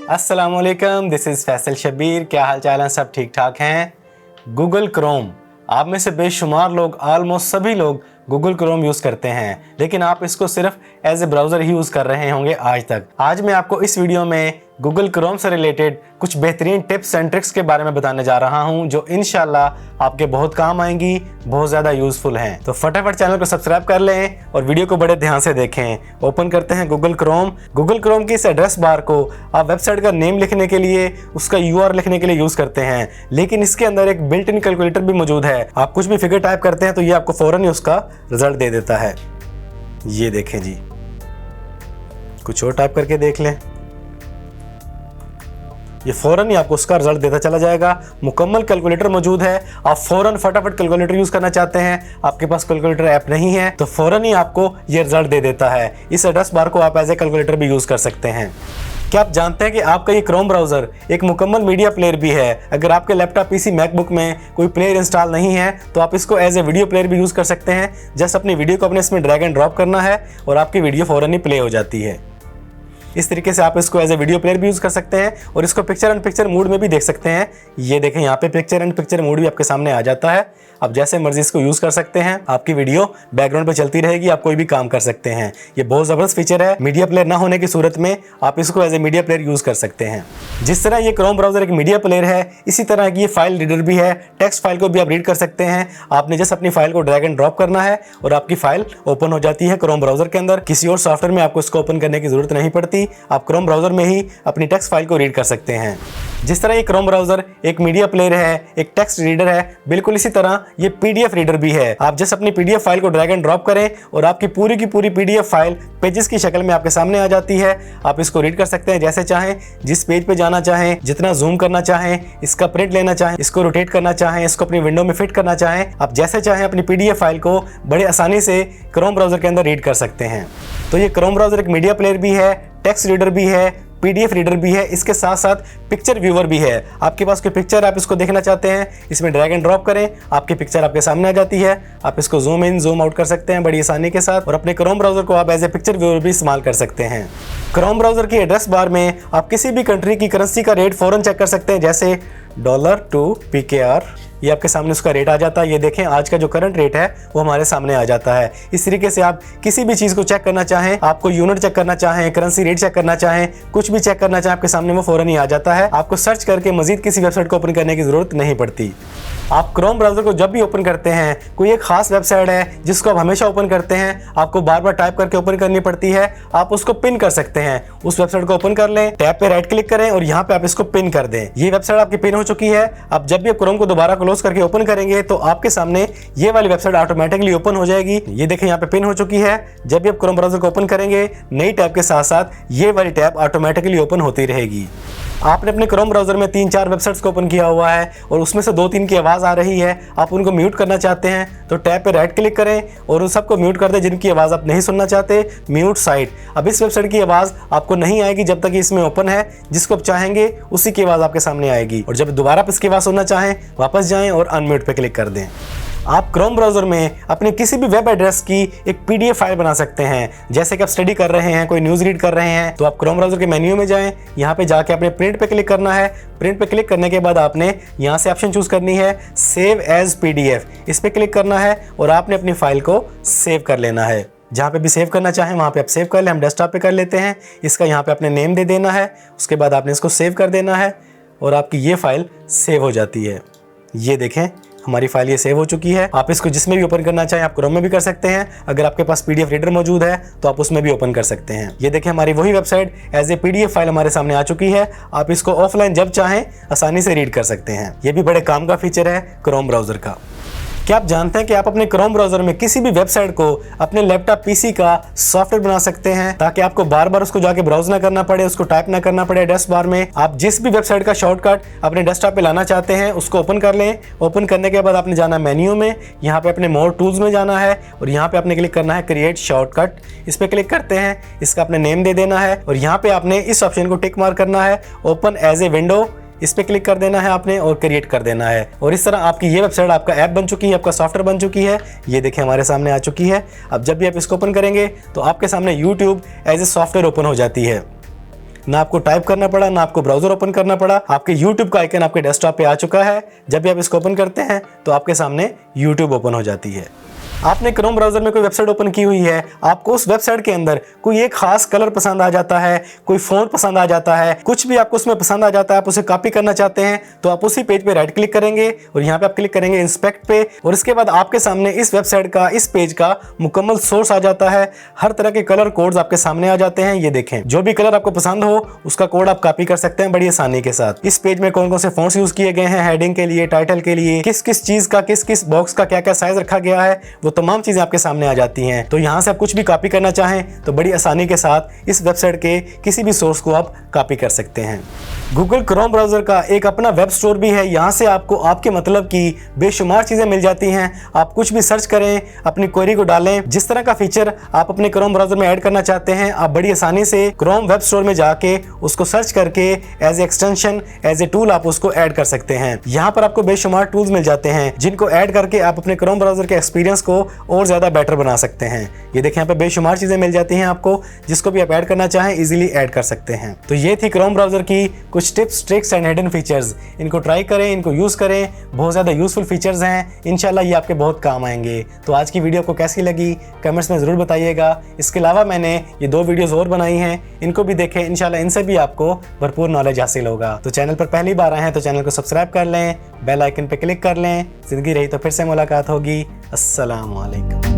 अस्सलामुअलैकुम, this is Faisal Shabir. क्या हाल चाल है? सब ठीक ठाक हैं। गूगल क्रोम, आप में से बेशुमार लोग, ऑलमोस्ट सभी लोग गूगल क्रोम यूज़ करते हैं, लेकिन आप इसको सिर्फ एज ए ब्राउज़र ही यूज़ कर रहे होंगे आज तक। आज मैं आपको इस वीडियो में गूगल क्रोम से रिलेटेड कुछ बेहतरीन टिप्स एंड ट्रिक्स के बारे में बताने जा रहा हूं, जो इंशाल्लाह आपके बहुत काम आएंगी, बहुत ज़्यादा यूज़फुल हैं। तो फटाफट चैनल को सब्सक्राइब कर लें और वीडियो को बड़े ध्यान से देखें। ओपन करते हैं गूगल क्रोम। गूगल क्रोम की इस एड्रेस बार को आप वेबसाइट का नेम लिखने के लिए, उसका URL लिखने के लिए यूज़ करते हैं, लेकिन इसके अंदर एक बिल्ट इन कैलकुलेटर भी मौजूद है। आप कुछ भी फिगर टाइप करते हैं तो ये आपको फ़ौरन ही उसका रिजल्ट दे देता है। ये देखें जी, कुछ और टाइप करके देख लें, ये फ़ौरन ही आपको उसका रिजल्ट देता चला जाएगा। मुकम्मल कैलकुलेटर मौजूद है। आप फ़ौरन फटाफट कैलकुलेटर यूज़ करना चाहते हैं, आपके पास कैलकुलेटर ऐप नहीं है, तो फ़ौरन ही आपको ये रिजल्ट दे देता है। इस एड्रेस बार को आप एज ए कैलकुलेटर भी यूज़ कर सकते हैं। क्या आप जानते हैं कि आपका ये क्रोम ब्राउज़र एक मुकम्मल मीडिया प्लेयर भी है? अगर आपके लैपटॉप, PC, मैकबुक में कोई प्लेयर इंस्टॉल नहीं है तो आप इसको एज ए वीडियो प्लेयर भी यूज़ कर सकते हैं। जस्ट अपनी वीडियो को अपने इसमें ड्रैग एंड ड्रॉप करना है और आपकी वीडियो फ़ौरन ही प्ले हो जाती है। इस तरीके से आप इसको एज ए वीडियो प्लेयर भी यूज़ कर सकते हैं और इसको पिक्चर एंड पिक्चर मूड में भी देख सकते हैं। ये देखें, यहाँ पे पिक्चर एंड पिक्चर मूड भी आपके सामने आ जाता है। आप जैसे मर्जी इसको यूज़ कर सकते हैं, आपकी वीडियो बैकग्राउंड पे चलती रहेगी, आप कोई भी काम कर सकते हैं। ये बहुत ज़बरदस्त फीचर है। मीडिया प्लेयर ना होने की सूरत में आप इसको as a media player use कर सकते हैं। जिस तरह ये क्रोम ब्राउज़र एक मीडिया प्लेयर है, इसी तरह की ये फाइल रीडर भी है। टेक्स्ट फाइल को भी आप रीड कर सकते हैं। आपने जस्ट अपनी फाइल को ड्रैग एंड ड्रॉप करना है और आपकी फाइल ओपन हो जाती है क्रोम ब्राउज़र के अंदर। किसी और सॉफ्टवेयर में आपको इसको ओपन करने की ज़रूरत नहीं पड़ती। आप क्रोम ब्राउज़र में ही अपनी टेक्स्ट फाइल को रीड कर सकते हैं। जिस तरह ये क्रोम ब्राउज़र एक मीडिया प्लेयर है, एक टेक्स्ट रीडर है, बिल्कुल इसी तरह ये PDF रीडर भी है। आप जस्ट अपनी PDF फाइल को ड्रैग एंड ड्रॉप करें और आपकी पूरी की पूरी PDF फाइल पेजेस की शक्ल में आपके सामने आ जाती है। आप इसको रीड कर सकते हैं जैसे चाहें, जिस पेज पे जाना चाहें, जितना जूम करना चाहें, इसका प्रिंट लेना चाहें, इसको रोटेट करना चाहें, इसको अपनी विंडो में फिट करना चाहें, आप जैसे चाहें अपनी PDF फाइल को बड़े आसानी से क्रोम ब्राउज़र के अंदर रीड कर सकते हैं। तो ये क्रोम ब्राउज़र एक मीडिया प्लेयर भी है, टेक्स्ट रीडर भी है, PDF रीडर भी है, इसके साथ साथ पिक्चर व्यूअर भी है। आपके पास कोई पिक्चर आप इसको देखना चाहते हैं, इसमें ड्रैग एंड ड्रॉप करें, आपकी पिक्चर आपके सामने आ जाती है। आप इसको जूम इन जूम आउट कर सकते हैं बड़ी आसानी के साथ और अपने क्रोम ब्राउज़र को आप एज ए पिक्चर व्यूअर भी इस्तेमाल कर सकते हैं। क्रोम ब्राउज़र की एड्रेस बार में आप किसी भी कंट्री की करेंसी का रेट फ़ौरन चेक कर सकते हैं, जैसे $2 PKR, ये आपके सामने उसका रेट आ जाता है। ये देखें, आज का जो करंट रेट है वो हमारे सामने आ जाता है। इस तरीके से आप किसी भी चीज़ को चेक करना चाहें, आपको यूनिट चेक करना चाहें, करेंसी रेट चेक करना चाहें, कुछ भी चेक करना चाहें, आपके सामने वो फ़ौरन ही आ जाता है। आपको सर्च करके मजीद किसी वेबसाइट को ओपन करने की ज़रूरत नहीं पड़ती। आप क्रोम ब्राउज़र को जब भी ओपन करते हैं, कोई एक खास वेबसाइट है जिसको आप हमेशा ओपन करते हैं, आपको बार बार टाइप करके ओपन करनी पड़ती है, आप उसको पिन कर सकते हैं। उस वेबसाइट को ओपन कर लें, टैब पे राइट क्लिक करें और यहाँ पे आप इसको पिन कर दें। ये वेबसाइट आपकी पिन हो चुकी है। अब जब भी आप क्रोम को दोबारा क्लोज करके ओपन करेंगे तो आपके सामने ये वाली वेबसाइट ऑटोमेटिकली ओपन हो जाएगी। ये देखें, यहाँ पे पिन हो चुकी है। जब भी आप क्रोम ब्राउज़र को ओपन करेंगे, नई टैब के साथ साथ ये वाली टैब ऑटोमेटिकली ओपन होती रहेगी। आपने अपने क्रोम ब्राउज़र में 3-4 वेबसाइट्स को ओपन किया हुआ है और उसमें से 2-3 की आवाज़ आ रही है, आप उनको म्यूट करना चाहते हैं तो टैब पे राइट क्लिक करें और उन सबको म्यूट कर दें जिनकी आवाज़ आप नहीं सुनना चाहते। Mute site. अब इस वेबसाइट की आवाज़ आपको नहीं आएगी जब तक इसमें ओपन है, जिसको आप चाहेंगे उसी की आवाज़ आपके सामने आएगी। और जब दोबारा आप इसकी आवाज़ सुनना चाहें, वापस जाएँ और अनम्यूट पे क्लिक कर दें। आप क्रोम ब्राउज़र में अपने किसी भी वेब एड्रेस की एक PDF फाइल बना सकते हैं। जैसे कि आप स्टडी कर रहे हैं, कोई न्यूज़ रीड कर रहे हैं, तो आप क्रोम ब्राउज़र के मेन्यू में जाएं, यहाँ पे जाके अपने प्रिंट पे क्लिक करना है। प्रिंट पे क्लिक करने के बाद आपने यहाँ से ऑप्शन चूज़ करनी है सेव एज PDF, इस पर क्लिक करना है और आपने अपनी फाइल को सेव कर लेना है। जहाँ पे भी सेव करना चाहें वहाँ पे आप सेव कर लें। हम डेस्कटॉप पे कर लेते हैं। इसका यहाँ पे अपने नेम दे देना है, उसके बाद आपने इसको सेव कर देना है और आपकी ये फाइल सेव हो जाती है। ये देखें, हमारी फाइल ये सेव हो चुकी है। आप इसको जिसमें भी ओपन करना चाहें आप क्रोम में भी कर सकते हैं। अगर आपके पास PDF रीडर मौजूद है तो आप उसमें भी ओपन कर सकते हैं। ये देखें, हमारी वही website as a PDF file हमारे सामने आ चुकी है। आप इसको ऑफलाइन जब चाहें आसानी से रीड कर सकते हैं। ये भी बड़े काम का फीचर है क्रोम ब्राउज़र का। क्या आप जानते हैं कि आप अपने क्रोम ब्राउज़र में किसी भी वेबसाइट को अपने लैपटॉप PC का सॉफ्टवेयर बना सकते हैं, ताकि आपको बार बार उसको जाके ब्राउज ना करना पड़े, उसको टाइप ना करना पड़े एड्रेस बार में। आप जिस भी वेबसाइट का शॉर्टकट अपने डेस्कटॉप पे लाना चाहते हैं उसको ओपन कर लें। ओपन करने के बाद आपने जाना मेन्यू में, यहाँ पे अपने मोर टूल्स में जाना है और यहाँ पे आपने क्लिक करना है क्रिएट शॉर्टकट। इस पर क्लिक करते हैं, इसका अपने नेम दे देना है और यहाँ पे आपने इस ऑप्शन को टिक मार्क करना है, ओपन एज ए विंडो। इस पे क्लिक कर देना है आपने और क्रिएट कर देना है। और इस तरह आपकी ये वेबसाइट आपका ऐप बन चुकी है, आपका सॉफ्टवेयर बन चुकी है। ये देखिए हमारे सामने आ चुकी है। अब जब भी आप इसको ओपन करेंगे तो आपके सामने YouTube as a software open हो जाती है। ना आपको टाइप करना पड़ा, ना आपको ब्राउजर ओपन करना पड़ा। आपके YouTube का आइकन आपके डेस्कटॉप पे आ चुका है। जब भी आप इसको ओपन करते हैं तो आपके सामने YouTube ओपन हो जाती है। आपने क्रोम ब्राउजर में कोई वेबसाइट ओपन की हुई है, आपको उस वेबसाइट के अंदर कोई एक खास कलर पसंद आ जाता है, कोई फॉन्ट पसंद आ जाता है, कुछ भी आपको उसमें पसंद आ जाता है, आप उसे कॉपी करना चाहते हैं तो आप उसी पेज पे राइट क्लिक करेंगे और यहाँ पे आप क्लिक करेंगे इंस्पेक्ट पे और इसके बाद आपके सामने इस वेबसाइट का, इस पेज का मुकम्मल सोर्स आ जाता है। हर तरह के कलर कोड्स आपके सामने आ जाते हैं। ये देखें, जो भी कलर आपको पसंद हो उसका कोड आप कॉपी कर सकते हैं बड़ी आसानी के साथ। इस पेज में कौन कौन से फॉन्ट्स यूज किए गए हैं, हेडिंग के लिए, टाइटल के लिए, किस किस चीज का, किस किस बॉक्स का क्या क्या साइज रखा गया है, वो तमाम चीजें आपके सामने आ जाती हैं। तो यहाँ से आप कुछ भी कॉपी करना चाहें तो बड़ी आसानी के साथ इस वेबसाइट के किसी भी सोर्स को आप कॉपी कर सकते हैं। गूगल क्रोम ब्राउजर का एक अपना वेब स्टोर भी है। यहाँ से आपको आपके मतलब की बेशुमार चीजें मिल जाती हैं। आप कुछ भी सर्च करें, अपनी क्वेरी को डालें, जिस तरह का फीचर आप अपने क्रोम ब्राउजर में ऐड करना चाहते हैं आप बड़ी आसानी से क्रोम वेब स्टोर में जाके उसको सर्च करके as a extension, as a tool आप उसको ऐड कर सकते हैं। यहाँ पर आपको बेशुमार टूल्स मिल जाते हैं जिनको ऐड करके आप अपने क्रोम ब्राउजर के एक्सपीरियंस को और ज्यादा बेटर बना सकते हैं। ये देखिए, यहाँ पे बेशुमार चीजें मिल जाती हैं आपको, जिसको भी आप ऐड करना चाहें इजीली ऐड कर सकते हैं। तो ये थी क्रोम ब्राउजर की कुछ tips, tricks and hidden features. इनको ट्राई करें, इनको यूज करें, बहुत ज्यादा यूजफुल फीचर्स हैं। इंशाल्लाह ये आपके बहुत काम आएंगे। तो आज की वीडियो को कैसी लगी कमेंट्स में जरूर बताइएगा। इसके अलावा मैंने ये 2 वीडियोस और बनाई हैं, इनको भी देखें, इंशाल्लाह इनसे भी आपको भरपूर नॉलेज हासिल होगा। तो चैनल पर पहली बार आए हैं तो चैनल को सब्सक्राइब कर लें, बेल आइकन पर क्लिक कर लें। जिंदगी रही तो फिर से मुलाकात होगी। अस्सलाम वालेकुम।